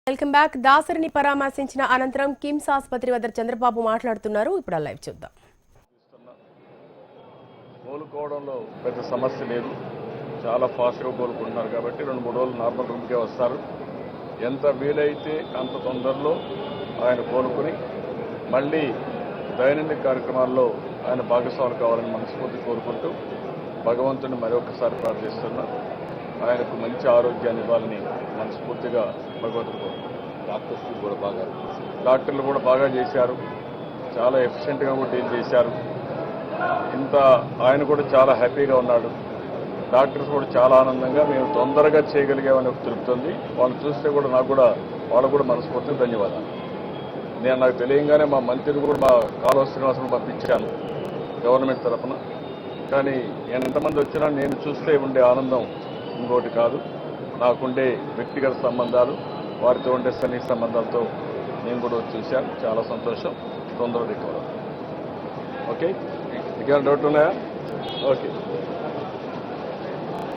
Welcome back. దాసరిని పరామర్శించిన అనంతరం కిమ్స్ ఆసుపత్రి వద్ద చంద్రబాబు మాట్లాడుతున్నారు. ఇప్పుడు ఆ లైవ్ చూద్దాం. కోలుకోవడంలో పెద్ద సమస్య లేదు, చాలా ఫాస్ట్గా కోలుకుంటున్నారు కాబట్టి 2-3 రోజులు నార్మల్ రూమ్కే వస్తారు. ఎంత వీలైతే అంత తొందరలో ఆయన కోలుకుని మళ్ళీ దైనందిక కార్యక్రమాల్లో ఆయన భాగస్వామి కావాలని మనస్ఫూర్తి కోరుకుంటూ భగవంతుని మరొకసారి ప్రార్థిస్తున్నా. ఆయనకు మంచి ఆరోగ్యాన్ని ఇవ్వాలని మనస్ఫూర్తిగా భగవంతుడు కోరుకుంటున్నారు. డాక్టర్లు కూడా బాగా చేశారు, చాలా ఎఫిషియెంట్గా కూడా డీల్ చేశారు. ఇంత ఆయన కూడా చాలా హ్యాపీగా ఉన్నాడు. డాక్టర్స్ కూడా చాలా ఆనందంగా మేము తొందరగా చేయగలిగామని తెలుపుతుంది. వాళ్ళు చూస్తే కూడా వాళ్ళకు కూడా మనస్ఫూర్తిగా ధన్యవాదాలు. నాకు తెలియంగానే మా మంత్రిని కూడా మా కాలువ శ్రీనివాసను పంపించాను గవర్నమెంట్ తరఫున. కానీ ఎంతమంది వచ్చినా నేను చూస్తే ఉండే ఆనందం ఇంకోటి కాదు. నాకుండే వ్యక్తిగత సంబంధాలు, వారితో ఉండే సన్నిహిత సంబంధాలతో నేను కూడా చూశాను. చాలా సంతోషం. తొందరగా రికవర్. ఓకే, ఇంకేమైనా డౌట్ ఉన్నాయా? ఓకే.